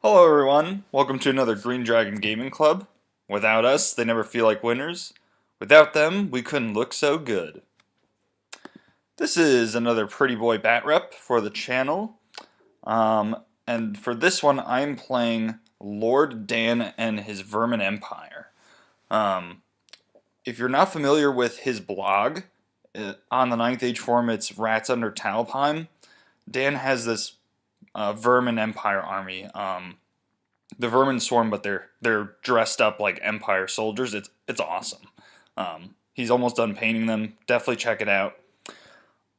Hello everyone, welcome to another Green Dragon Gaming Club. Without us, they never feel like winners. Without them, we couldn't look so good. This is another Pretty Boy bat rep for the channel. And for this one, I'm playing Lord Dan and his Vermin Empire. If you're not familiar with his blog, on the 9th Age forum, it's Rats Under Talpine. Dan has this Vermin Empire army. The Vermin swarm, but they're dressed up like Empire soldiers. It's awesome. He's almost done painting them. Definitely check it out.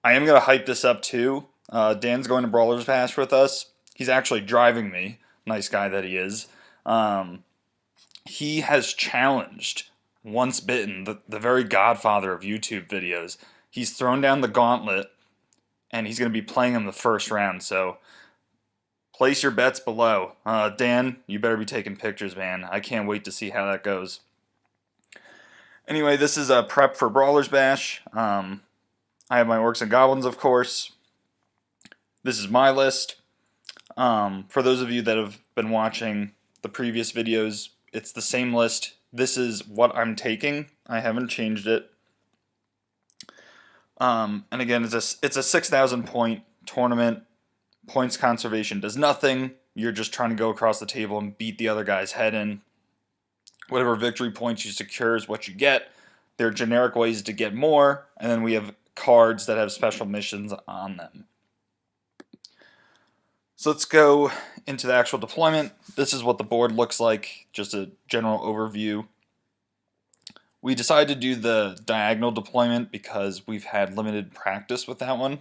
I am gonna hype this up too. Dan's going to Brawler's Bash with us. He's actually driving me. Nice guy that he is. He has challenged Once Bitten, the very godfather of YouTube videos. He's thrown down the gauntlet, and he's going to be playing him the first round. So place your bets below. Dan, you better be taking pictures, man. I can't wait to see how that goes. Anyway, this is a prep for Brawler's Bash. I have my Orcs and Goblins, of course. This is my list. For those of you that have been watching the previous videos, it's the same list. This is what I'm taking. I haven't changed it. And again, it's a 6,000 point tournament. Points conservation does nothing. You're just trying to go across the table and beat the other guy's head in. Whatever victory points you secure is what you get. There are generic ways to get more, and then we have cards that have special missions on them. So let's go into the actual deployment. This is what the board looks like, just a general overview. We decided to do the diagonal deployment because we've had limited practice with that one.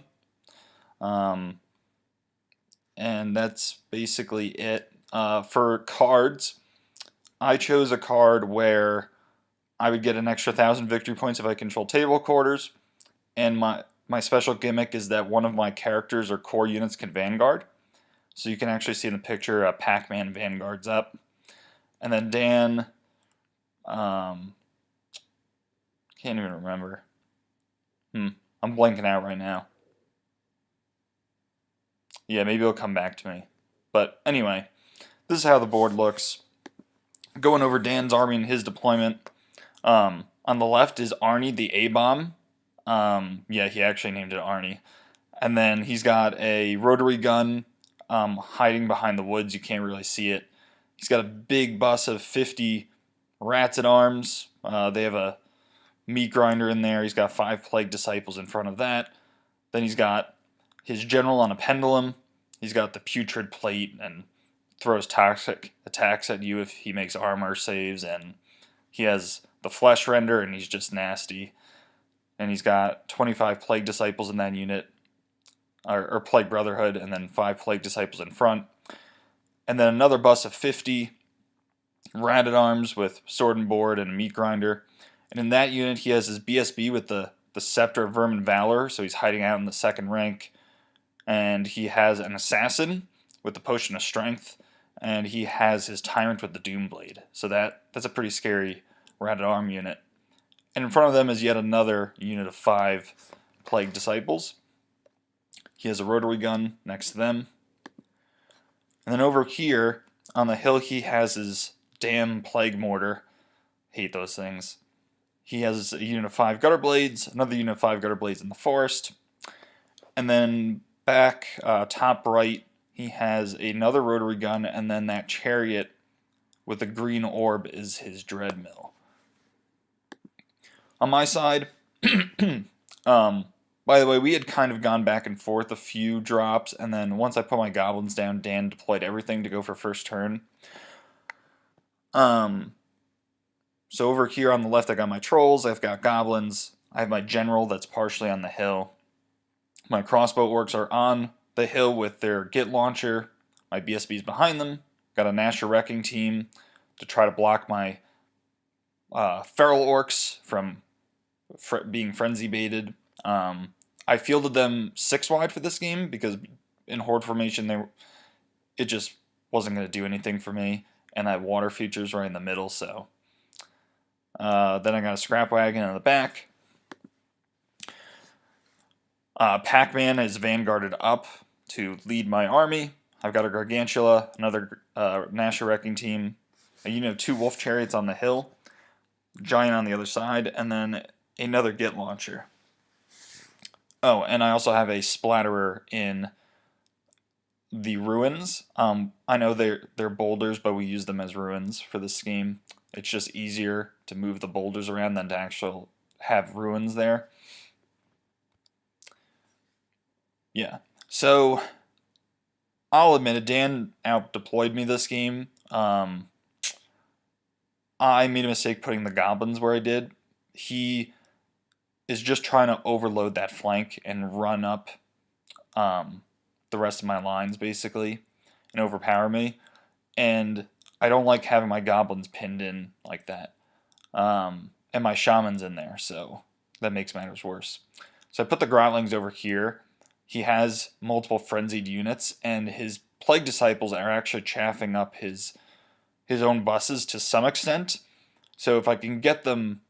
And that's basically it. For cards, I chose a card where I would get an extra 1,000 victory points if I control table quarters, and my special gimmick is that one of my characters or core units can Vanguard. So you can actually see in the picture Pac-Man Vanguard's up. And then Dan, can't even remember. I'm blanking out right now. Yeah, maybe it'll come back to me. But anyway, this is how the board looks. Going over Dan's army and his deployment. On the left is Arnie the A-Bomb. Yeah, he actually named it Arnie. And then he's got a rotary gun hiding behind the woods. You can't really see it. He's got a big bus of 50 rats at arms. They have a meat grinder in there. He's got 5 plague disciples in front of that. Then he's got his general on a pendulum. He's got the putrid plate and throws toxic attacks at you if he makes armor saves, and he has the flesh render, and he's just nasty. And he's got 25 plague disciples in that unit, or plague brotherhood, and then 5 plague disciples in front. And then another bus of 50 rat at arms with sword and board and a meat grinder. And in that unit, he has his BSB with the Scepter of Vermin Valor, so he's hiding out in the second rank. And he has an Assassin with the Potion of Strength, and he has his Tyrant with the Doomblade. So that's a pretty scary rat at arm unit. And in front of them is yet another unit of 5 Plague Disciples. He has a rotary gun next to them. And then over here on the hill, he has his damn Plague Mortar. Hate those things. He has a unit of 5 Gutter Blades, another unit of 5 Gutter Blades in the forest. And then back top right, he has another rotary gun, and then that chariot with the green orb is his dread mill. On my side, by the way, we had kind of gone back and forth a few drops, and then once I put my goblins down, Dan deployed everything to go for first turn. So over here on the left, I got my trolls, I've got goblins, I have my general that's partially on the hill. My crossbow orcs are on the hill with their Git launcher. My BSB's behind them. Got a Nasher Wrecking team to try to block my feral orcs from being frenzy baited. I fielded them 6 wide for this game because in horde formation it just wasn't going to do anything for me, and that water feature's right in the middle. So then I got a scrap wagon in the back. Pac-Man is vanguarded up to lead my army. I've got a Gargantula, another Nasher Wrecking Team, two Wolf Chariots on the hill, Giant on the other side, and then another Git Launcher. Oh, and I also have a Splatterer in the ruins. I know they're boulders, but we use them as ruins for this scheme. It's just easier to move the boulders around than to actually have ruins there. Yeah. So I'll admit it, Dan out deployed me this game. I made a mistake putting the goblins where I did. He is just trying to overload that flank and run up the rest of my lines basically and overpower me. And I don't like having my goblins pinned in like that. And my shaman's in there, so that makes matters worse. So I put the grotlings over here. He has multiple frenzied units, and his plague disciples are actually chaffing up his own buses to some extent. So if I can get them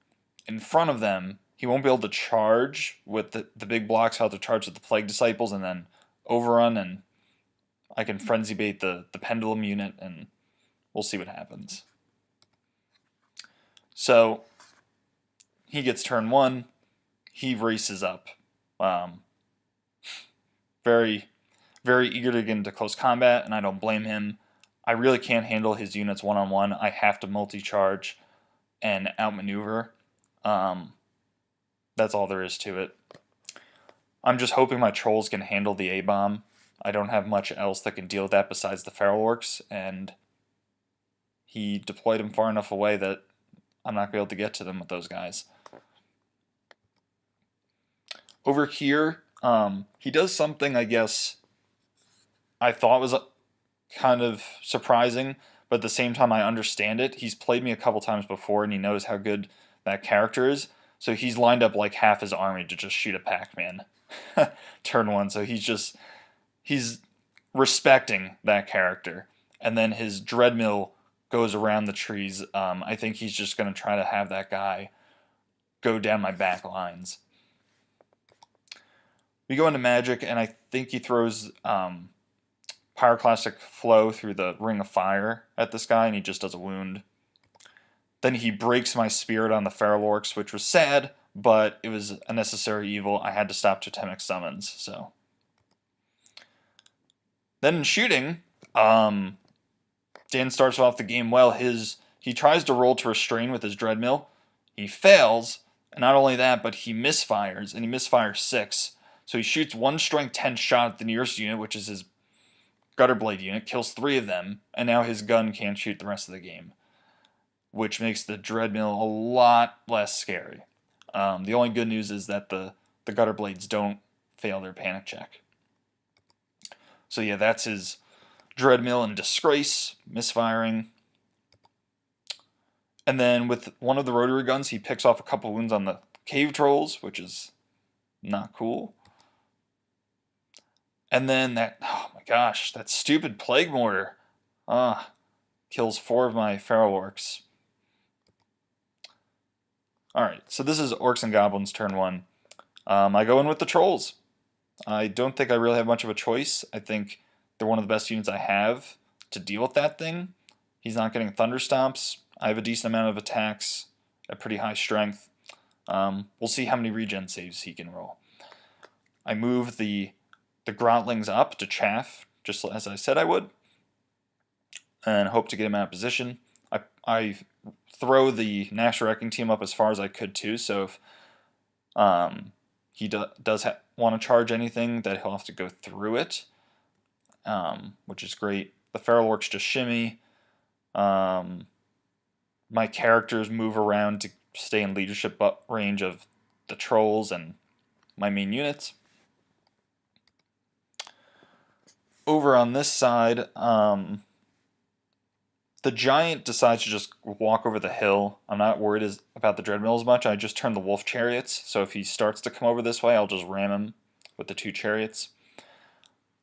in front of them, he won't be able to charge with the big blocks. He'll have to charge with the plague disciples and then overrun, and I can frenzy bait the pendulum unit, and we'll see what happens. So he gets turn 1. He races up. Very, very eager to get into close combat, and I don't blame him. I really can't handle his units one-on-one. I have to multi-charge and outmaneuver. That's all there is to it. I'm just hoping my trolls can handle the A-bomb. I don't have much else that can deal with that besides the feral orcs, and he deployed them far enough away that I'm not going to be able to get to them with those guys. Over here, he does something, I guess, I thought was kind of surprising, but at the same time I understand it. He's played me a couple times before, and he knows how good that character is. So he's lined up like half his army to just shoot a Pac-Man turn 1. So he's respecting that character. And then his Dreadmill goes around the trees. I think he's just going to try to have that guy go down my back lines. We go into Magic, and I think he throws Pyroclastic Flow through the Ring of Fire at this guy, and he just does a wound. Then he breaks my Spirit on the Feral Orcs, which was sad, but it was a necessary evil. I had to stop Totemic Summons, so. Then in shooting, Dan starts off the game well. He tries to roll to restrain with his Dreadmill. He fails, and not only that, but he misfires, and he misfires 6. So he shoots 1 strength 10 shot at the nearest unit, which is his Gutterblade unit, kills 3 of them, and now his gun can't shoot the rest of the game, which makes the Dreadmill a lot less scary. The only good news is that the Gutterblades don't fail their panic check. So yeah, that's his Dreadmill in disgrace, misfiring. And then with one of the rotary guns, he picks off a couple wounds on the cave trolls, which is not cool. And then oh my gosh, that stupid Plague Mortar. Kills 4 of my Feral Orcs. Alright, so this is Orcs and Goblins turn 1. I go in with the Trolls. I don't think I really have much of a choice. I think they're one of the best units I have to deal with that thing. He's not getting Thunder Stomps. I have a decent amount of attacks at pretty high strength. We'll see how many regen saves he can roll. I move the Grotlings up to chaff, just as I said I would, and hope to get him out of position. I throw the Nasher Wrecking Team up as far as I could too, so if he does want to charge anything, that he'll have to go through it, which is great. The Feral Orcs just shimmy. My characters move around to stay in leadership range of the Trolls and my main units. Over on this side, the Giant decides to just walk over the hill. I'm not worried about the Dreadmill as much. I just turn the Wolf Chariots, so if he starts to come over this way, I'll just ram him with the 2 Chariots.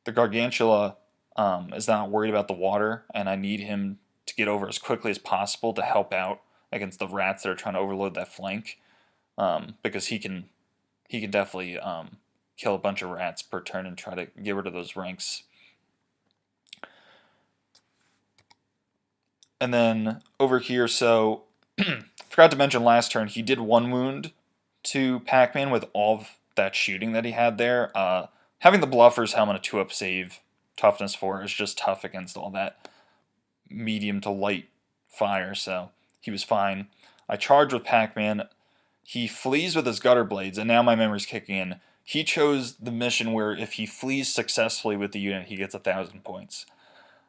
The Gargantula is not worried about the water, and I need him to get over as quickly as possible to help out against the rats that are trying to overload that flank, because he can definitely kill a bunch of rats per turn and try to get rid of those ranks And then over here, so forgot to mention last turn, he did 1 wound to Pac-Man with all of that shooting that he had there. Having the Bluffer's Helmet a 2-up save, toughness 4, is just tough against all that medium to light fire, so he was fine. I charge with Pac-Man. He flees with his gutter blades, and now my memory's kicking in. He chose the mission where if he flees successfully with the unit, he gets 1,000 points.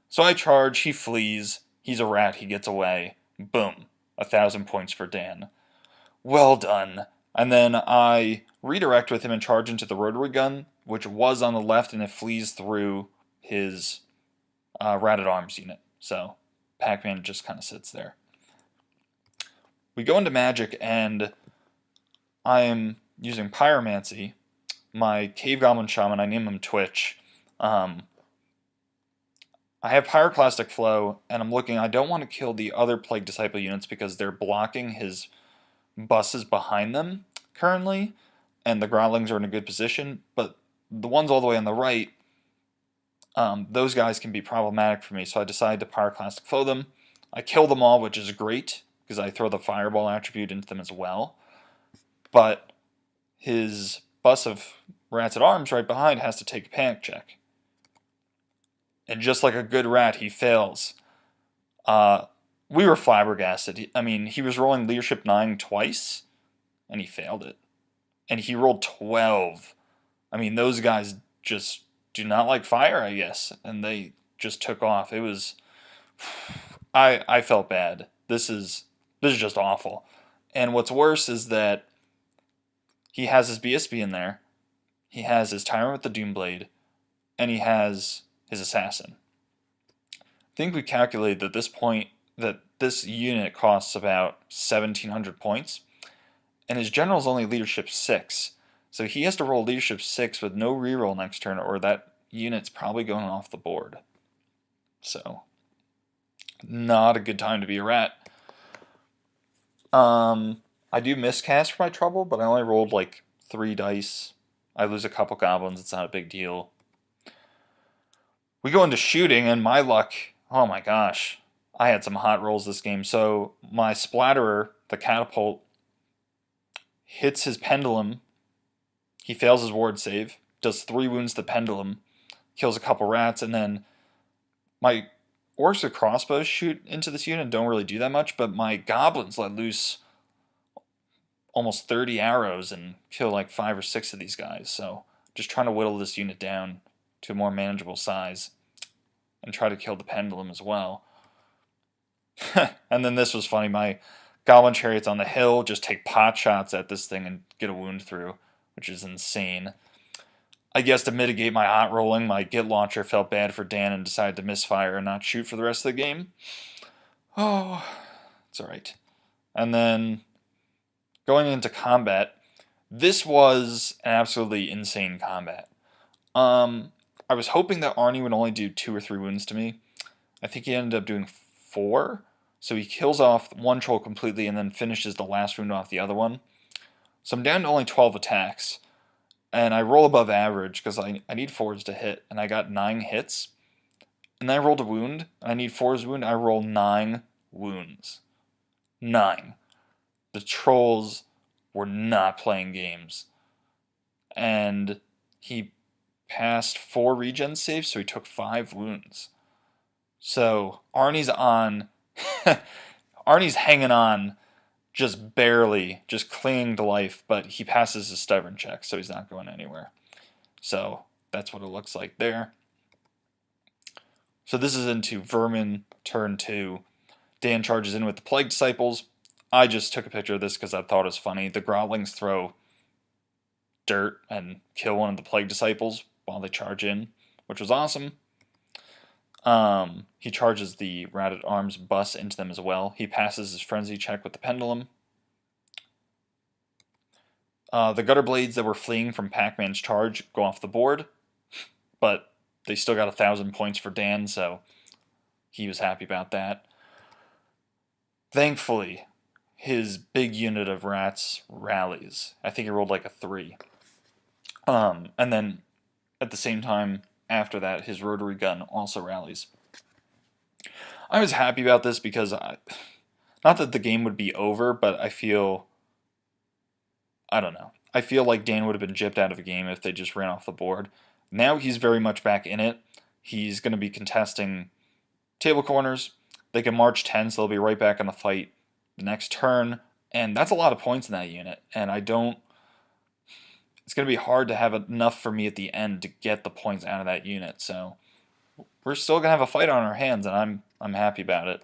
So I charge, he flees, he's a rat, he gets away. Boom, 1,000 points for Dan. Well done. And then I redirect with him and charge into the rotary gun, which was on the left, and it flees through his Rat-at-Arms unit. So Pac-Man just kind of sits there. We go into Magic, and I am using Pyromancy. My Cave Goblin Shaman, I name him Twitch. I have Pyroclastic Flow, and I'm looking, I don't want to kill the other Plague Disciple units because they're blocking his buses behind them currently, and the Grotlings are in a good position, but the ones all the way on the right, those guys can be problematic for me, so I decided to Pyroclastic Flow them. I kill them all, which is great, because I throw the Fireball attribute into them as well, but his bus of Rats-at-Arms right behind has to take a panic check. And just like a good rat, he fails. We were flabbergasted. I mean, he was rolling Leadership 9 twice, and he failed it. And he rolled 12. I mean, those guys just do not like fire, I guess. And they just took off. It was... I felt bad. This is just awful. And what's worse is that he has his BSB in there. He has his Tyrant with the Doomblade. And he has his Assassin. I think we calculated that this unit costs about 1,700 points. And his general's only Leadership 6. So he has to roll Leadership 6 with no reroll next turn, or that unit's probably going off the board. So, not a good time to be a rat. I do miscast for my trouble, but I only rolled like 3 dice. I lose a couple goblins, it's not a big deal. We go into shooting, and my luck, oh my gosh, I had some hot rolls this game. So my Splatterer, the Catapult, hits his Pendulum. He fails his ward save, does 3 wounds to the Pendulum, kills a couple rats, and then my Orcs with Crossbows shoot into this unit and don't really do that much, but my Goblins let loose almost 30 arrows and kill like 5 or 6 of these guys. So just trying to whittle this unit down to a more manageable size and try to kill the Pendulum as well. And then this was funny. My Goblin Chariots on the hill just take pot shots at this thing and get a wound through, which is insane. I guess to mitigate my hot rolling, my Git Launcher felt bad for Dan and decided to misfire and not shoot for the rest of the game. Oh, it's alright. And then going into combat, this was an absolutely insane combat. I was hoping that Arnie would only do 2 or 3 wounds to me. I think he ended up doing 4. So he kills off one troll completely and then finishes the last wound off the other one. So I'm down to only 12 attacks. And I roll above average because I need 4s to hit. And I got 9 hits. And then I rolled a wound. And I need 4s wound. I roll 9 wounds. 9. The trolls were not playing games. And he passed 4 regen saves, so he took 5 wounds. So Arnie's on... Arnie's hanging on just barely, just clinging to life, but he passes his stubborn check, so he's not going anywhere. So that's what it looks like there. So this is into Vermin, turn 2. Dan charges in with the Plague Disciples. I just took a picture of this because I thought it was funny. The Grotlings throw dirt and kill one of the Plague Disciples while they charge in, which was awesome. He charges the Rat-at-Arms bus into them as well. He passes his Frenzy check with the Pendulum. The Gutter Blades that were fleeing from Pac-Man's charge go off the board, but they still got 1,000 points for Dan, so he was happy about that. Thankfully, his big unit of rats rallies. I think he rolled like a 3. And then, at the same time, after that, his rotary gun also rallies. I was happy about this because not that the game would be over, but I don't know. I feel like Dan would have been gypped out of a game if they just ran off the board. Now he's very much back in it. He's going to be contesting table corners. They can march 10, so they'll be right back in the fight the next turn. And that's a lot of points in that unit. And I don't. It's going to be hard to have enough for me at the end to get the points out of that unit. So we're still going to have a fight on our hands, and I'm happy about it.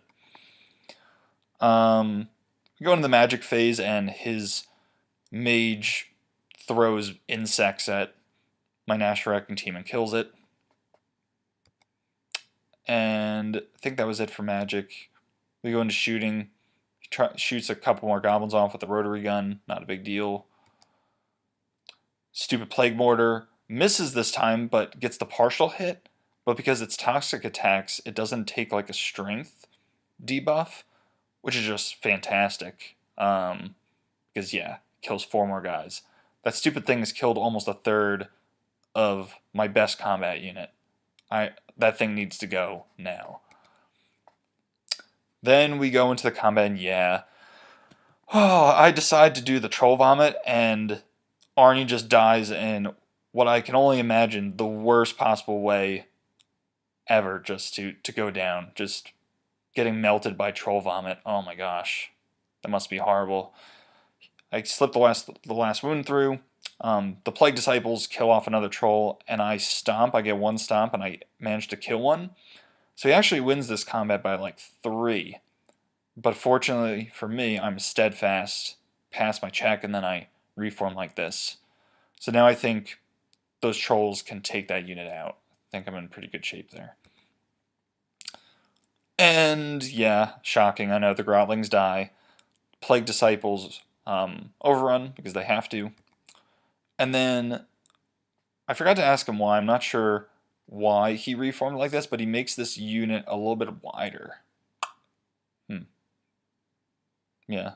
We go into the magic phase, and his mage throws insects at my National Wrecking team and kills it. And I think that was it for magic. We go into shooting. Shoots a couple more goblins off with the rotary gun. Not a big deal. Stupid plague mortar. Misses this time, but gets the partial hit. But because it's toxic attacks, it doesn't take like a strength debuff, which is just fantastic. Because yeah, kills 4 more guys. That stupid thing has killed almost a third of my best combat unit. That thing needs to go now. Then we go into the combat, and yeah. Oh, I decide to do the troll vomit, and Arnie just dies in what I can only imagine the worst possible way ever just to go down. Just getting melted by troll vomit. Oh my gosh. That must be horrible. I slip the last wound through. The Plague Disciples kill off another troll, and I stomp. I get 1 stomp, and I manage to kill one. So he actually wins this combat by like 3. But fortunately for me, I'm steadfast, pass my check, and then I reform like this. So now I think those trolls can take that unit out. I think I'm in pretty good shape there. And yeah, shocking. I know the Grotlings die. Plague Disciples overrun because they have to. And then I forgot to ask him why. I'm not sure why he reformed like this, but he makes this unit a little bit wider. Yeah,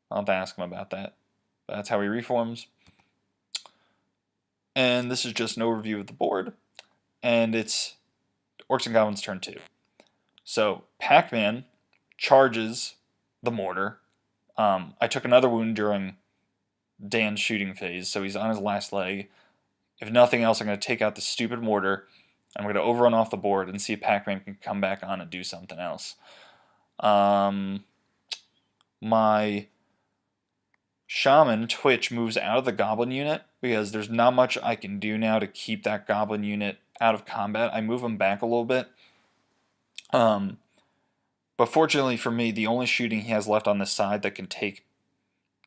I'll have to ask him about that. But that's how he reforms. And this is just an overview of the board. And it's Orcs and Goblins turn 2. So Pac-Man charges the mortar. I took another wound during Dan's shooting phase, so he's on his last leg. If nothing else, I'm going to take out the stupid mortar. I'm going to overrun off the board and see if Pac-Man can come back on and do something else. My Shaman, Twitch, moves out of the Goblin unit because there's not much I can do now to keep that Goblin unit out of combat. I move him back a little bit. But fortunately for me, the only shooting he has left on this side that can take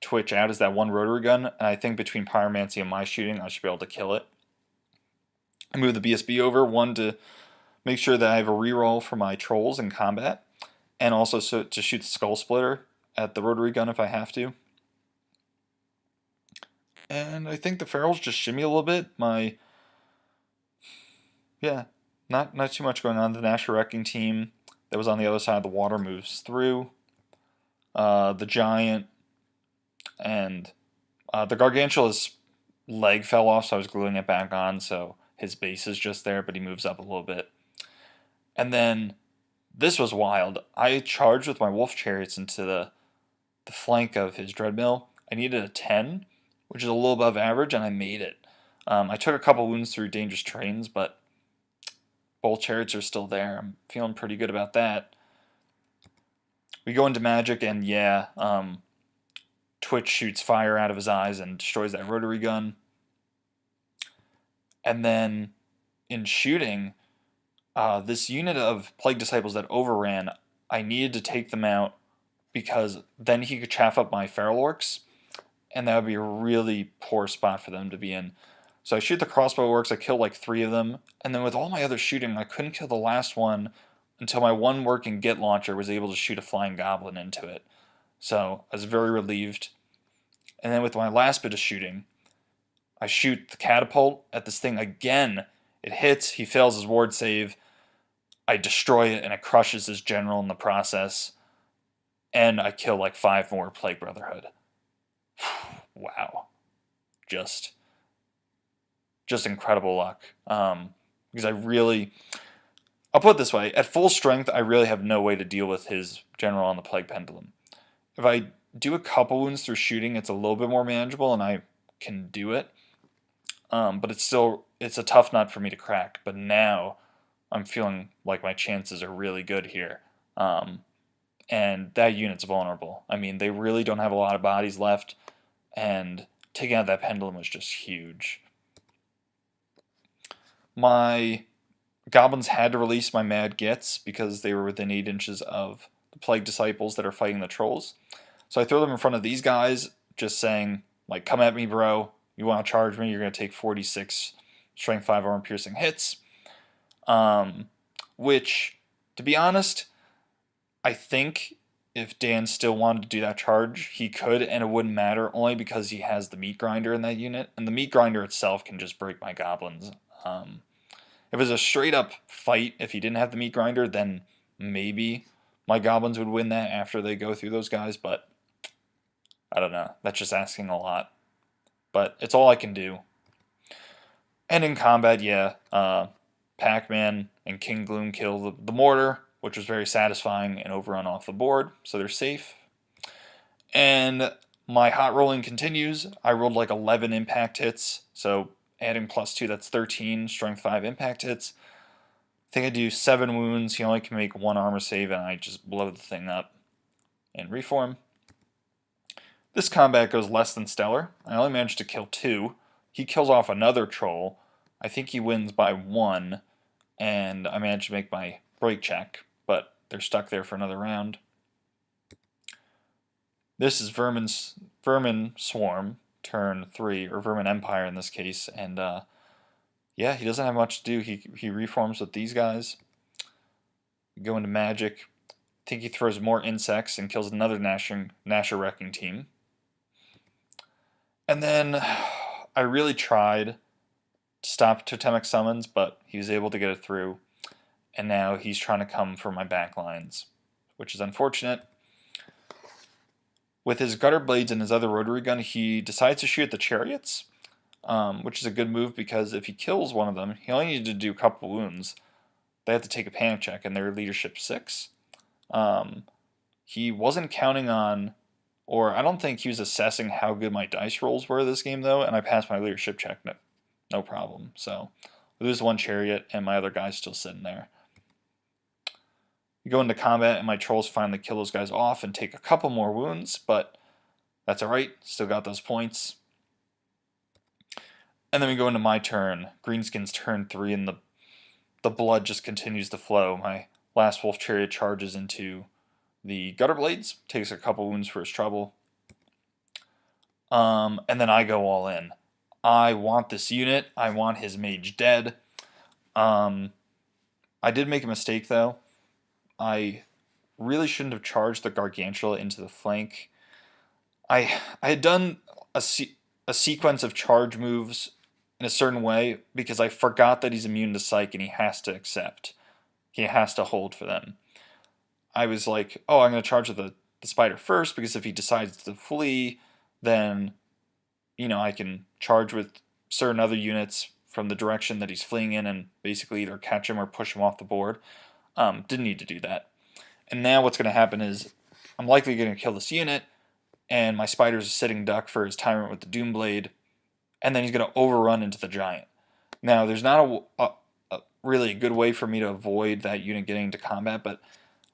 Twitch out is that 1 rotary gun, and I think between Pyromancy and my shooting, I should be able to kill it. I move the BSB over, 1 to make sure that I have a reroll for my trolls in combat, and also to shoot the Skull Splitter at the rotary gun if I have to. And I think the ferals just shimmy a little bit. Not too much going on. The National Wrecking team that was on the other side of the water moves through. The Giant and the Gargantula's leg fell off, so I was gluing it back on, so his base is just there, but he moves up a little bit. And then this was wild. I charged with my Wolf Chariots into the flank of his Dreadmill. I needed a 10, which is a little above average, and I made it. I took a couple wounds through dangerous terrains, but both chariots are still there. I'm feeling pretty good about that. We go into magic, and yeah, Twitch shoots fire out of his eyes and destroys that rotary gun. And then in shooting, this unit of Plague Disciples that overran, I needed to take them out because then he could chaff up my Feral Orcs, and that would be a really poor spot for them to be in. So I shoot the crossbow orcs, I kill like 3 of them, and then with all my other shooting, I couldn't kill the last one until my 1 working Git launcher was able to shoot a flying goblin into it. So I was very relieved. And then with my last bit of shooting, I shoot the catapult at this thing again. It hits, he fails his ward save, I destroy it, and it crushes his general in the process. And I kill like 5 more Plague Brotherhood. Wow. Just incredible luck. Because I'll put it this way. At full strength, I really have no way to deal with his general on the Plague Pendulum. If I do a couple wounds through shooting, it's a little bit more manageable, and I can do it. But it's a tough nut for me to crack. But now I'm feeling like my chances are really good here. And that unit's vulnerable. I mean, they really don't have a lot of bodies left, and taking out that pendulum was just huge. My goblins had to release my mad gits because they were within 8 inches of the plague disciples that are fighting the trolls. So I throw them in front of these guys, just saying, like, come at me, bro. You want to charge me, you're going to take 46 strength 5 armor piercing hits. Which, to be honest, I think if Dan still wanted to do that charge, he could, and it wouldn't matter, only because he has the meat grinder in that unit, and the meat grinder itself can just break my goblins. If it was a straight up fight, if he didn't have the meat grinder, then maybe my goblins would win that after they go through those guys, but I don't know. That's just asking a lot. But it's all I can do. And in combat, yeah, Pac-Man and King Gloom kill the mortar, which was very satisfying and overrun off the board, so they're safe. And my hot rolling continues. I rolled like 11 impact hits, so adding +2, that's 13 strength 5 impact hits. I think I do 7 wounds. He only can make 1 armor save, and I just blow the thing up and reform. This combat goes less than stellar. I only managed to kill 2. He kills off another troll. I think he wins by 1, and I managed to make my break check, but they're stuck there for another round. This is Vermin Swarm, turn 3, or Vermin Empire in this case, and yeah, he doesn't have much to do. He reforms with these guys. Go into magic. I think he throws more insects and kills another Gnasher Wrecking Team. And then I really tried to stop Totemic Summons, but he was able to get it through. And now he's trying to come for my back lines, which is unfortunate. With his Gutter Blades and his other rotary gun, he decides to shoot at the chariots, which is a good move because if he kills one of them, he only needed to do a couple wounds. They have to take a panic check, and they're leadership 6. He wasn't counting on, or I don't think he was assessing how good my dice rolls were this game, though, and I passed my leadership check, no problem. So I lose 1 chariot, and my other guy's still sitting there. We go into combat, and my trolls finally kill those guys off and take a couple more wounds, but that's alright. Still got those points. And then we go into my turn. Greenskin's turn 3, and the blood just continues to flow. My last wolf chariot charges into the Gutter Blades, takes a couple wounds for his trouble. And then I go all in. I want this unit. I want his mage dead. I did make a mistake, though. I really shouldn't have charged the Gargantula into the flank. I had done a sequence of charge moves in a certain way because I forgot that he's immune to psych and he has to accept. He has to hold for them. I was like, oh, I'm going to charge the spider first because if he decides to flee, then, you know, I can charge with certain other units from the direction that he's fleeing in and basically either catch him or push him off the board. Didn't need to do that. And now what's going to happen is I'm likely going to kill this unit, and my spider's a sitting duck for his tyrant with the Doomblade, and then he's going to overrun into the giant. Now, there's not a really a good way for me to avoid that unit getting into combat, but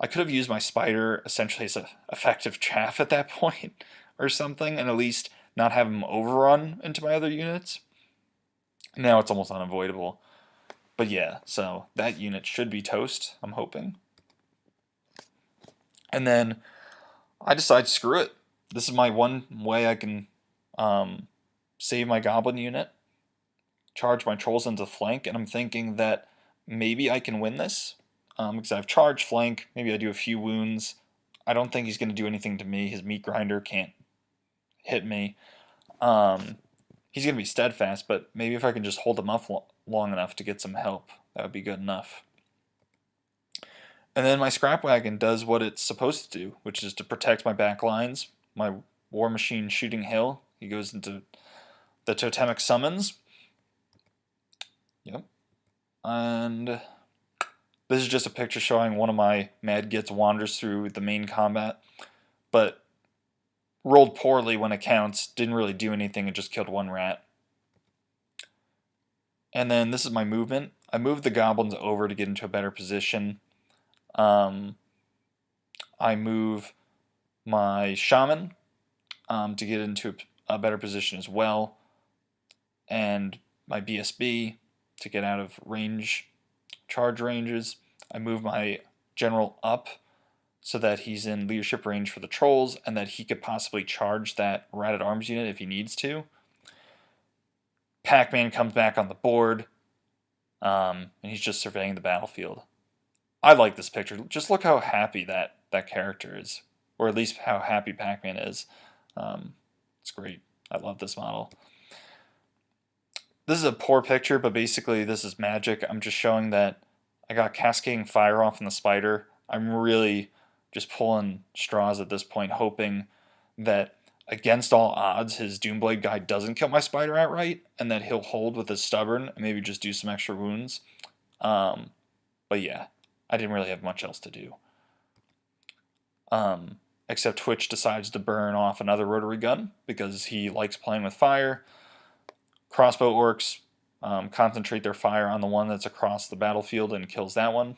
I could have used my spider essentially as an effective chaff at that point or something, and at least not have him overrun into my other units. Now it's almost unavoidable. But yeah, so that unit should be toast, I'm hoping. And then I decide, screw it. This is my one way I can save my goblin unit, charge my trolls into flank, and I'm thinking that maybe I can win this. Because I've charged flank, maybe I do a few wounds. I don't think he's going to do anything to me. His meat grinder can't hit me. He's going to be steadfast, but maybe if I can just hold him up long enough to get some help, that would be good enough. And then my scrap wagon does what it's supposed to do, which is to protect my back lines. My war machine shooting hill, he goes into the totemic summons. Yep. And This is just a picture showing one of my Mad Gits wanders through the main combat, but rolled poorly when it counts, didn't really do anything, and just killed one rat. And then this is my movement. I moved the goblins over to get into a better position. I move my shaman to get into a better position as well, and my BSB to get out of charge ranges. I move my general up so that he's in leadership range for the trolls, and that he could possibly charge that rat-at-arms unit if he needs to. Pac-Man comes back on the board, and he's just surveying the battlefield. I like this picture. Just look how happy that character is, or at least how happy Pac-Man is. It's great. I love this model. This is a poor picture, but basically this is magic. I'm just showing that I got cascading fire off in the spider. I'm really just pulling straws at this point, hoping that against all odds his Doomblade guy doesn't kill my spider outright, and that he'll hold with his stubborn and maybe just do some extra wounds. But yeah, I didn't really have much else to do. Except Twitch decides to burn off another rotary gun because he likes playing with fire. Crossbow orcs concentrate their fire on the one that's across the battlefield and kills that one.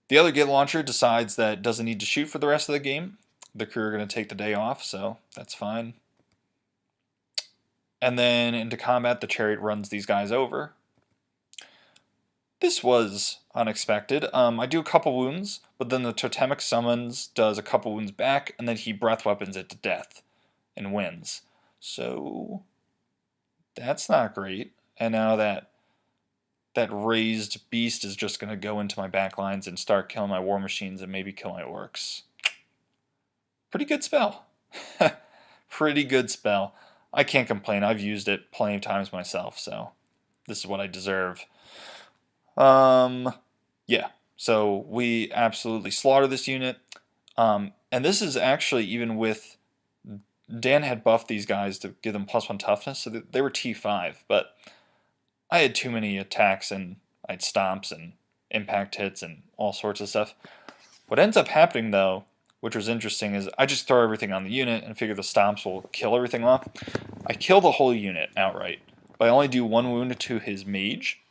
The other Git launcher decides that it doesn't need to shoot for the rest of the game. The crew are going to take the day off, so that's fine. And then into combat, the chariot runs these guys over. This was unexpected. I do a couple wounds, but then the totemic summons does a couple wounds back, and then he breath weapons it to death and wins. So that's not great. And now that raised beast is just going to go into my back lines and start killing my war machines and maybe kill my orcs. Pretty good spell. Pretty good spell. I can't complain. I've used it plenty of times myself, so this is what I deserve. Yeah, so we absolutely slaughter this unit. And this is actually even with... Dan had buffed these guys to give them +1 toughness, so they were T5, but I had too many attacks, and I had stomps and impact hits and all sorts of stuff. What ends up happening, though, which was interesting, is I just throw everything on the unit and figure the stomps will kill everything off. I kill the whole unit outright, but I only do 1 wound to his mage.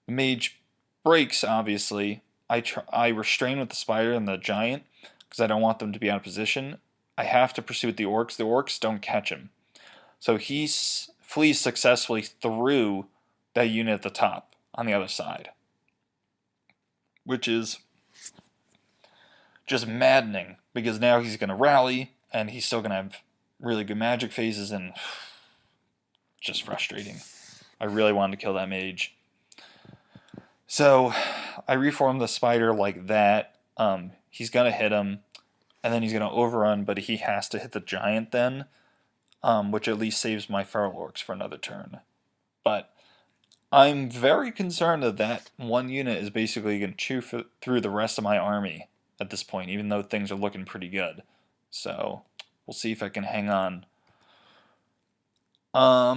The mage breaks, obviously. I restrain with the spider and the giant, because I don't want them to be out of position. I have to pursue with the orcs. The orcs don't catch him. So he flees successfully through that unit at the top on the other side, which is just maddening, because now he's going to rally, and he's still going to have really good magic phases, and just frustrating. I really wanted to kill that mage. So I reform the spider like that. He's going to hit him, and then he's going to overrun, but he has to hit the giant then, which at least saves my feral orcs for another turn. But I'm very concerned that one unit is basically going to chew through the rest of my army at this point, even though things are looking pretty good. So we'll see if I can hang on.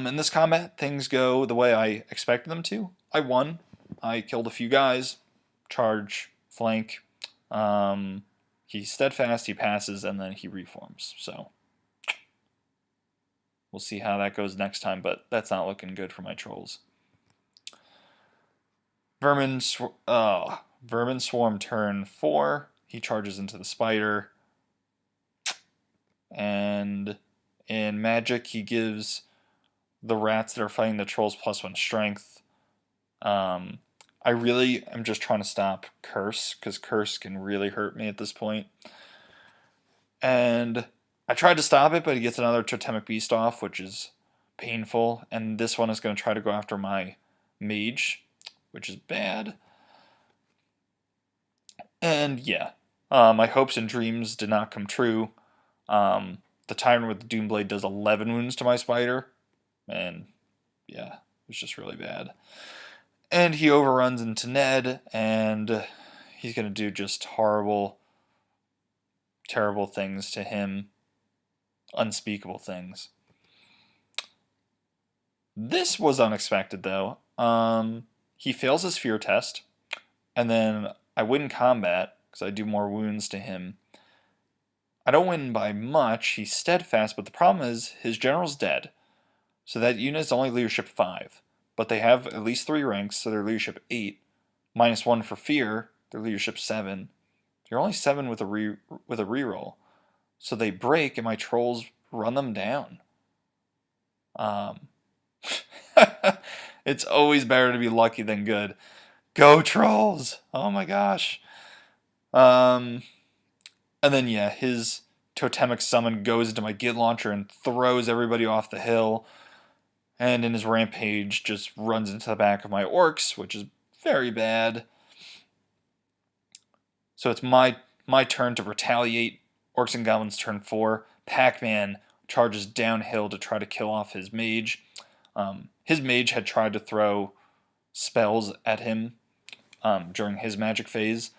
In this combat, things go the way I expected them to. I won. I killed a few guys. Charge, flank. He's steadfast, he passes, and then he reforms. So we'll see how that goes next time, but that's not looking good for my trolls. Vermin Swarm turn 4. He charges into the spider. And in magic, he gives the rats that are fighting the trolls +1 strength. I really am just trying to stop Curse, because Curse can really hurt me at this point. And I tried to stop it, but he gets another Totemic Beast off, which is painful. And this one is going to try to go after my Mage, which is bad. And yeah, my hopes and dreams did not come true. The Tyrant with the Doomblade does 11 wounds to my spider. And yeah, it was just really bad. And he overruns into Ned, and he's going to do just horrible, terrible things to him. Unspeakable things. This was unexpected, though. he fails his fear test, and then I win combat because I do more wounds to him. I don't win by much. He's steadfast, but the problem is his general's dead. So that unit is only leadership 5. But they have at least 3 ranks, so they're leadership 8. -1 for fear, they're leadership 7. You're only 7 with a reroll. So they break, and my trolls run them down. It's always better to be lucky than good. Go trolls! Oh my gosh. And then yeah, his totemic summon goes into my git launcher and throws everybody off the hill. And in his rampage just runs into the back of my orcs, which is very bad. So it's my turn to retaliate. Orcs and goblins turn 4. Pac-Man charges downhill to try to kill off his mage. His mage had tried to throw spells at him during his magic phase,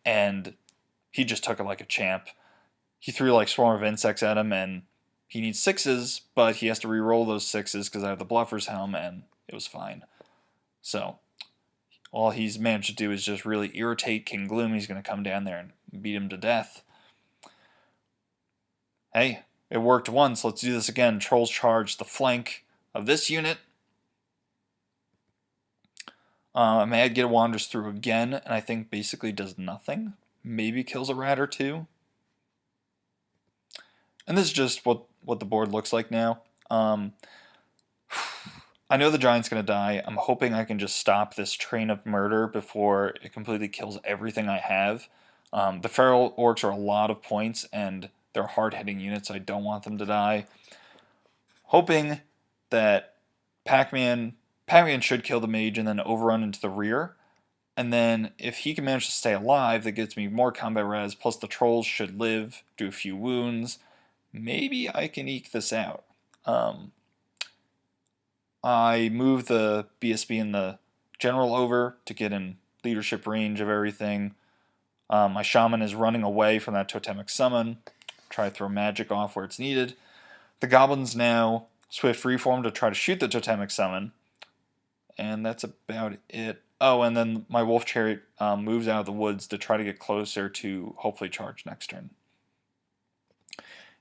and he just took it like a champ. He threw like Swarm of Insects at him, and he needs 6s, but he has to re-roll those 6s because I have the Bluffer's Helm, and it was fine. So all he's managed to do is just really irritate King Gloom. He's going to come down there and beat him to death. Hey, it worked once. Let's do this again. Trolls charge the flank of this unit. Mad Git wanders through again, and I think basically does nothing. Maybe kills a rat or 2. And this is just what the board looks like now. I know the giant's going to die. I'm hoping I can just stop this train of murder before it completely kills everything I have. The feral orcs are a lot of points, and they're hard-hitting units, so I don't want them to die. Hoping that Pac-Man should kill the mage and then overrun into the rear. And then if he can manage to stay alive, that gets me more combat res, plus the trolls should live, do a few wounds. Maybe I can eke this out. I move the BSB and the general over to get in leadership range of everything. My shaman is running away from that totemic summon. Try to throw magic off where it's needed. The goblins now swift reform to try to shoot the totemic summon. And that's about it. Oh, and then my wolf chariot moves out of the woods to try to get closer to hopefully charge next turn.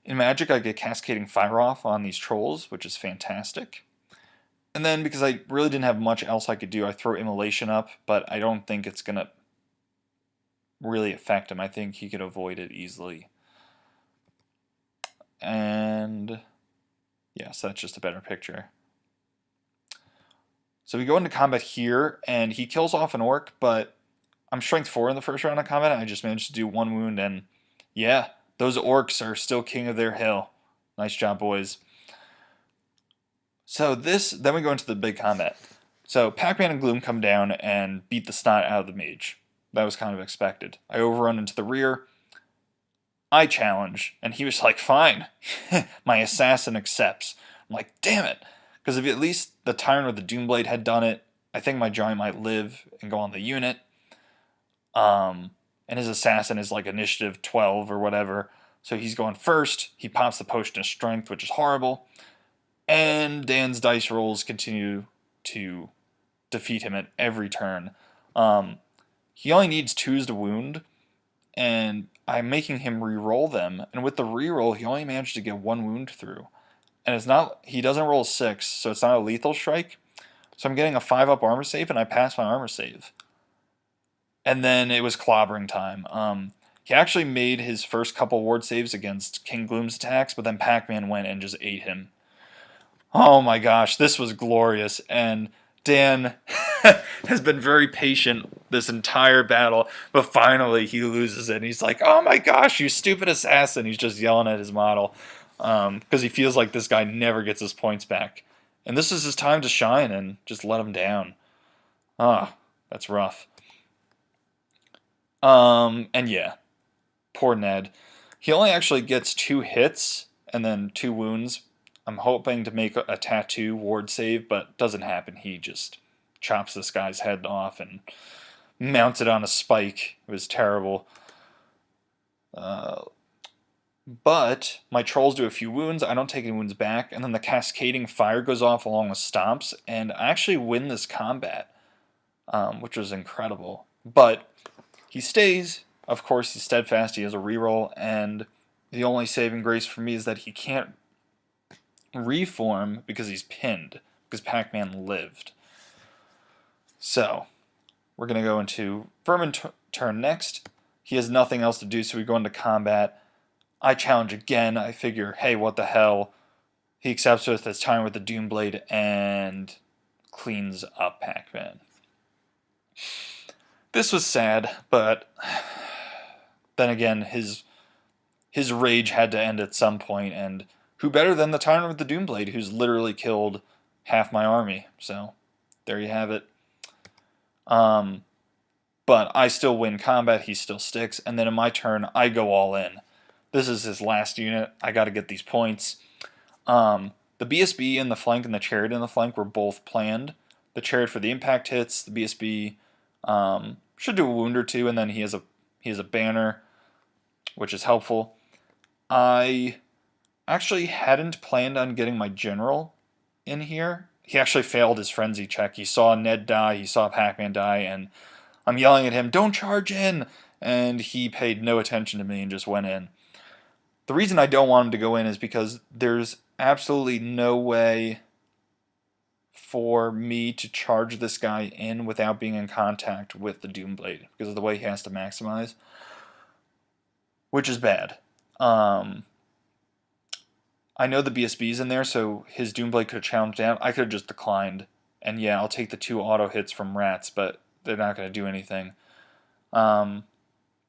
In Magic, I get Cascading Fire off on these trolls, which is fantastic. And then, because I really didn't have much else I could do, I throw Immolation up, but I don't think it's going to really affect him. I think he could avoid it easily. And yeah, so that's just a better picture. So we go into combat here, and he kills off an orc, but I'm strength 4 in the first round of combat, and I just managed to do 1 wound, and yeah, those orcs are still king of their hill. Nice job, boys. So then we go into the big combat. So Pac-Man and Gloom come down and beat the snot out of the mage. That was kind of expected. I overrun into the rear. I challenge, and he was like, fine. My assassin accepts. I'm like, damn it. Because if at least the Tyrant or the Doomblade had done it, I think my giant might live and go on the unit. And his assassin is like initiative 12 or whatever. So he's going first. He pops the potion of strength, which is horrible. And Dan's dice rolls continue to defeat him at every turn. He only needs 2s to wound, and I'm making him re-roll them. And with the re-roll, he only managed to get 1 wound through. And it's not, he doesn't roll 6, so it's not a lethal strike. So I'm getting a 5-up armor save, and I pass my armor save. And then it was clobbering time. He actually made his first couple ward saves against King Gloom's attacks, but then Pac-Man went and just ate him. Oh my gosh, this was glorious. And Dan has been very patient this entire battle, but finally he loses it. And he's like, oh my gosh, you stupid assassin. He's just yelling at his model because he feels like this guy never gets his points back. And this is his time to shine and just let him down. Ah, that's rough. And yeah, poor Ned. He only actually gets 2 hits and then 2 wounds. I'm hoping to make a tattoo ward save, but doesn't happen. He just chops this guy's head off and mounts it on a spike. It was terrible. But my trolls do a few wounds. I don't take any wounds back. And then the cascading fire goes off along with stomps. And I actually win this combat. which was incredible. But he stays. Of course, he's steadfast. He has a reroll, and the only saving grace for me is that he can't reform because he's pinned, because Pac-Man lived. So, we're going to go into Vermin turn next. He has nothing else to do, so we go into combat. I challenge again. I figure, hey, what the hell? He accepts with his time with the Doomblade and cleans up Pac-Man. This was sad, but then again, his rage had to end at some point, and who better than the Tyrant with the Doomblade, who's literally killed half my army. So, there you have it. But I still win combat, he still sticks, and then in my turn, I go all in. This is his last unit. I got to get these points. The BSB in the flank and the Chariot in the flank were both planned. The Chariot for the impact hits, the BSB should do a wound or two, and then he has a banner, which is helpful. I actually hadn't planned on getting my general in here. He actually failed his frenzy check. He saw Ned die, he saw Pac-Man die, and I'm yelling at him, "Don't charge in!" And he paid no attention to me and just went in. The reason I don't want him to go in is because there's absolutely no way for me to charge this guy in without being in contact with the Doomblade because of the way he has to maximize, which is bad. I know the BSB's in there, so his Doomblade could have challenged out. I could have just declined. And yeah, I'll take the 2 auto hits from rats, but they're not going to do anything.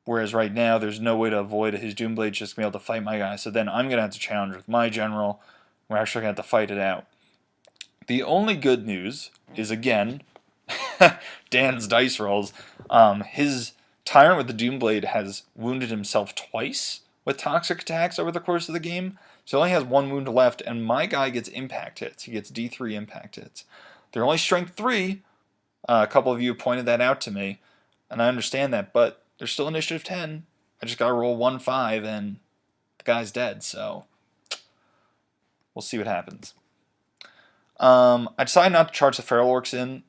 Whereas right now, there's no way to avoid it. His Doomblade's just going to be able to fight my guy. So then I'm going to have to challenge with my general. We're actually going to have to fight it out. The only good news is, again, Dan's dice rolls. His Tyrant with the Doomblade has wounded himself twice with toxic attacks over the course of the game. So he only has 1 wound left, and my guy gets impact hits. He gets D3 impact hits. They're only strength 3. A couple of you pointed that out to me, and I understand that, but they're still initiative 10. I just got to roll 1-5, and the guy's dead, so we'll see what happens. I decided not to charge the Feral Orcs in.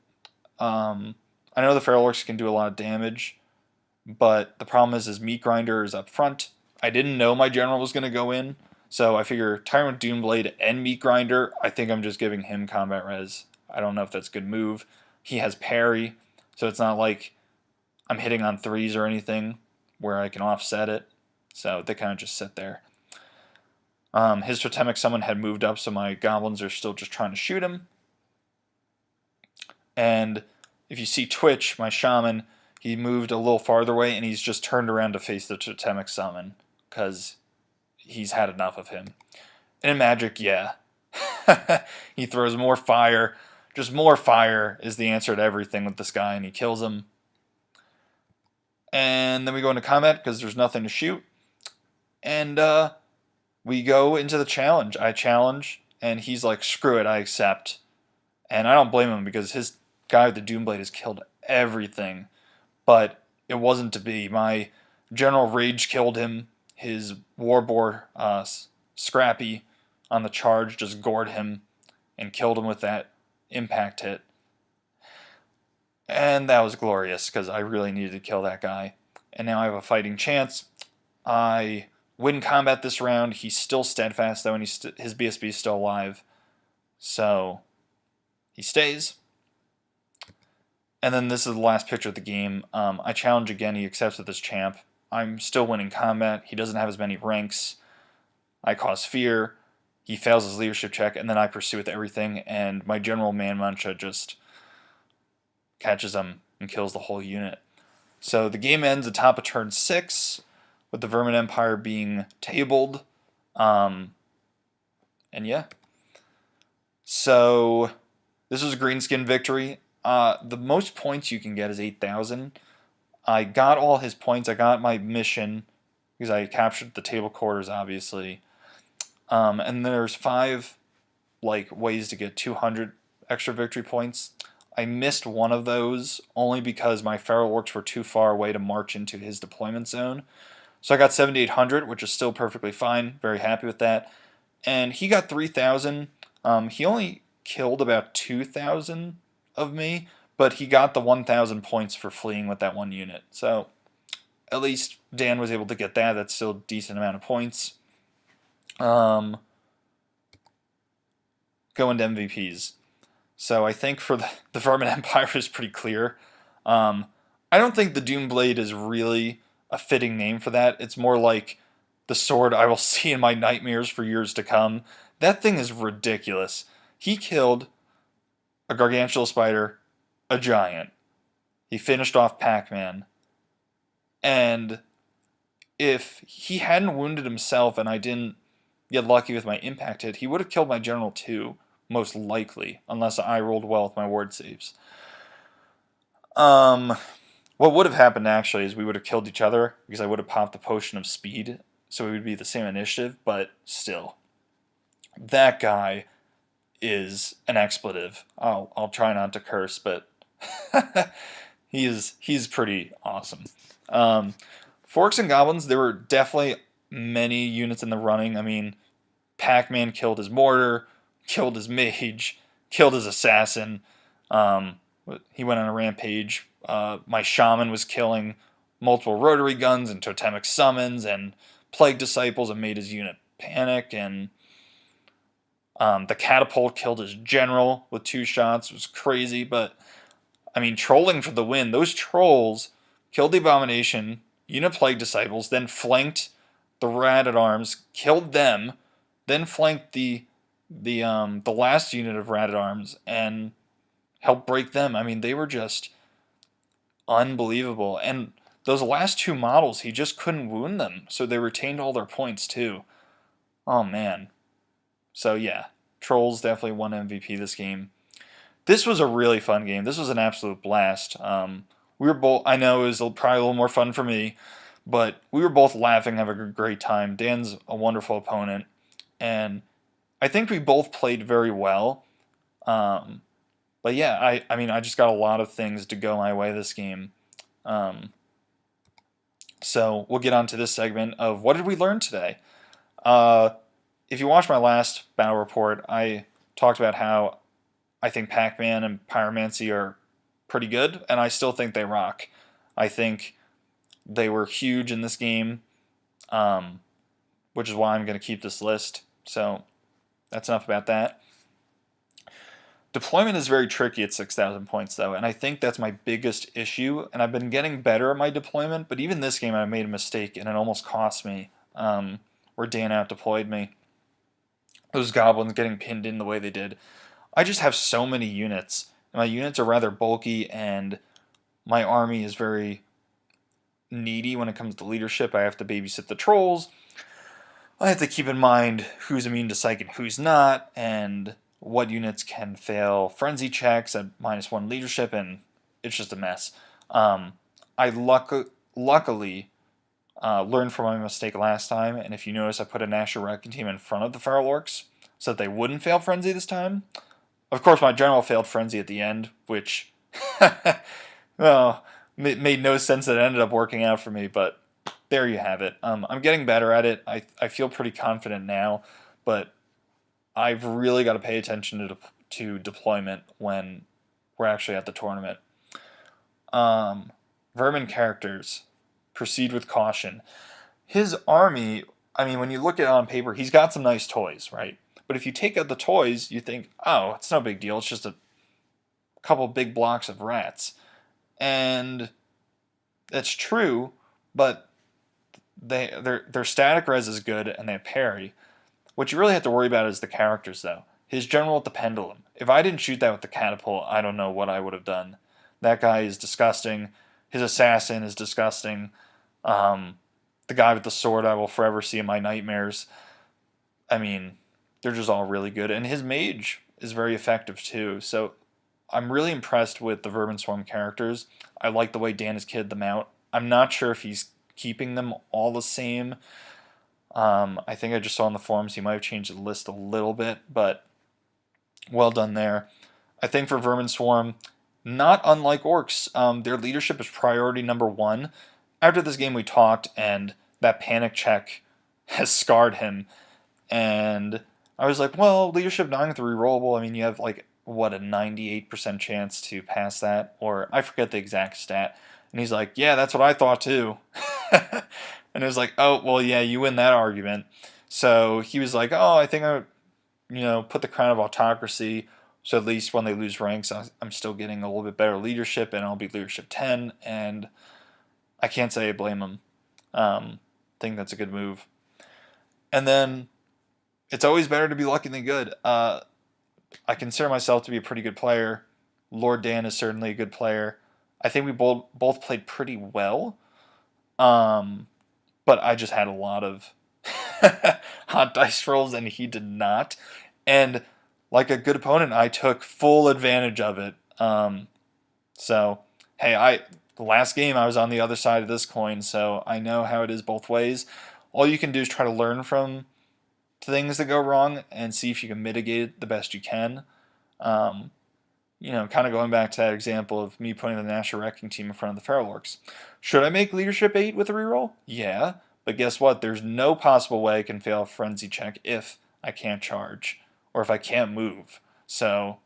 I know the Feral Orcs can do a lot of damage, but the problem is Meat Grinder is up front. I didn't know my general was going to go in, so I figure Tyrant Doomblade and Meat Grinder, I think I'm just giving him combat res. I don't know if that's a good move. He has parry, so it's not like I'm hitting on 3s or anything where I can offset it. So they kind of just sit there. His Totemic Summon had moved up, so my goblins are still just trying to shoot him. And if you see Twitch, my shaman, he moved a little farther away, and he's just turned around to face the Totemic Summon, because he's had enough of him. And in Magic, yeah. He throws more fire. Just more fire is the answer to everything with this guy, and he kills him. And then we go into combat, because there's nothing to shoot. And we go into the challenge. I challenge, and he's like, screw it, I accept. And I don't blame him, because his guy with the Doomblade has killed everything. But it wasn't to be. My General Rage killed him. His Warboar, Scrappy, on the charge just gored him and killed him with that impact hit. And that was glorious, because I really needed to kill that guy. And now I have a fighting chance. I win combat this round. He's still steadfast, though, and his BSB is still alive. So he stays. And then this is the last picture of the game. I challenge again. He accepts with his champ. I'm still winning combat. He doesn't have as many ranks. I cause fear. He fails his leadership check, and then I pursue with everything, and my General Man-Muncha just catches him and kills the whole unit. So the game ends at top of turn 6, with the Vermin Empire being tabled. And yeah. So this was a greenskin victory. The most points you can get is 8,000. I got all his points. I got my mission because I captured the table quarters, obviously. And there's 5 ways to get 200 extra victory points. I missed one of those only because my Feral Orcs were too far away to march into his deployment zone. So I got 7,800, which is still perfectly fine. Very happy with that. And he got 3,000. He only killed about 2,000 of me, but he got the 1,000 points for fleeing with that one unit. So at least Dan was able to get that. That's still a decent amount of points. Going to MVPs. So I think for the Vermin Empire is pretty clear. I don't think the Doomblade is really a fitting name for that. It's more like the sword I will see in my nightmares for years to come. That thing is ridiculous. He killed a gargantuan spider, a giant. He finished off Pac-Man. And if he hadn't wounded himself and I didn't get lucky with my impact hit, he would have killed my general too, most likely, unless I rolled well with my ward saves. What would have happened actually is we would have killed each other because I would have popped the potion of speed, so we would be the same initiative, but still. That guy is an expletive. I'll try not to curse, but he's pretty awesome. Forks and Goblins, there were definitely many units in the running. I mean, Pac-Man killed his mortar, killed his mage, killed his assassin. He went on a rampage. My shaman was killing multiple rotary guns and totemic summons and plague disciples and made his unit panic. And the catapult killed his general with 2 shots. It was crazy, but I mean, trolling for the win. Those trolls killed the Abomination, unit plague disciples, then flanked the Rat-at-Arms, killed them, then flanked the last unit of Rat-at-Arms and helped break them. I mean, they were just unbelievable. And those last 2 models, he just couldn't wound them, so they retained all their points too. Oh man. So yeah, Trolls definitely won MVP this game. This was a really fun game. This was an absolute blast. We were both, I know it was probably a little more fun for me, but we were both laughing, having a great time. Dan's a wonderful opponent, and I think we both played very well. But yeah, I mean, I just got a lot of things to go my way this game. So we'll get on to this segment of what did we learn today. If you watched my last battle report, I talked about how I think Pac-Man and Pyromancy are pretty good, and I still think they rock. I think they were huge in this game, which is why I'm going to keep this list. So that's enough about that. Deployment is very tricky at 6,000 points, though, and I think that's my biggest issue, and I've been getting better at my deployment, but even this game I made a mistake, and it almost cost me, where Dan out-deployed me. Those goblins getting pinned in the way they did. I just have so many units. My units are rather bulky, and my army is very needy when it comes to leadership. I have to babysit the trolls. I have to keep in mind who's immune to psych and who's not, and what units can fail frenzy checks at -1 leadership, and it's just a mess. I luckily learned from my mistake last time, and if you notice, I put a National Wrecking Team in front of the Feral Orcs so that they wouldn't fail frenzy this time. Of course, my general failed frenzy at the end, which well, made no sense that it ended up working out for me, but there you have it. I'm getting better at it. I feel pretty confident now, but I've really got to pay attention to deployment when we're actually at the tournament. Vermin characters, proceed with caution. His army, I mean, when you look at it on paper, he's got some nice toys, right? But if you take out the toys, you think, oh, it's no big deal. It's just a couple big blocks of rats. And that's true, but their static res is good, and they have parry. What you really have to worry about is the characters, though. His general with the pendulum. If I didn't shoot that with the catapult, I don't know what I would have done. That guy is disgusting. His assassin is disgusting. The guy with the sword I will forever see in my nightmares. I mean, they're just all really good. And his mage is very effective, too. So I'm really impressed with the Vermin Swarm characters. I like the way Dan has kitted them out. I'm not sure if he's keeping them all the same. I think I just saw on the forums he might have changed the list a little bit, but well done there. I think for Vermin Swarm, not unlike Orcs, their leadership is priority number 1. After this game we talked, and that panic check has scarred him, and I was like, well, leadership 9 with the rerollable, I mean, you have like what, a 98% chance to pass that, or I forget the exact stat. And he's like, yeah, that's what I thought too. And it was like, oh, well, yeah, you win that argument. So he was like, oh, I think I, put the crown of autocracy. So at least when they lose ranks, I'm still getting a little bit better leadership, and I'll be leadership 10. And I can't say I blame him. Think that's a good move. And then it's always better to be lucky than good. I consider myself to be a pretty good player. Lord Dan is certainly a good player. I think we both played pretty well. But I just had a lot of hot dice rolls, and he did not. And like a good opponent, I took full advantage of it. So, hey, the last game I was on the other side of this coin, so I know how it is both ways. All you can do is try to learn from things that go wrong and see if you can mitigate it the best you can. Kind of going back to that example of me putting the National Wrecking Team in front of the Feral Orcs. Should I make Leadership 8 with a reroll? Yeah, but guess what? There's no possible way I can fail a Frenzy check if I can't charge or if I can't move. So,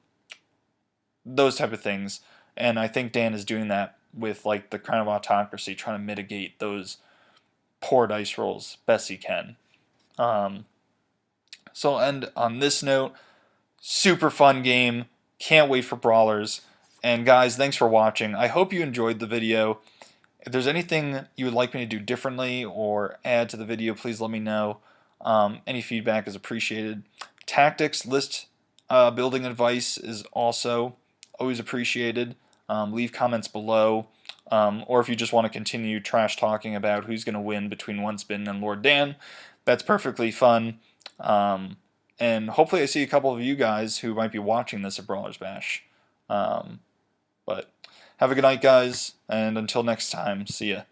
those type of things. And I think Dan is doing that with like the Crown of Autocracy, trying to mitigate those poor dice rolls best he can. So I'll end on this note. Super fun game. Can't wait for Brawlers. And guys, thanks for watching. I hope you enjoyed the video. If there's anything you would like me to do differently or add to the video, please let me know. Any feedback is appreciated. Tactics, list building advice is also always appreciated. Leave comments below. Or if you just want to continue trash talking about who's going to win between One Spin and Lord Dan, that's perfectly fun. And hopefully I see a couple of you guys who might be watching this at Brawlers Bash. But have a good night, guys, and until next time, see ya.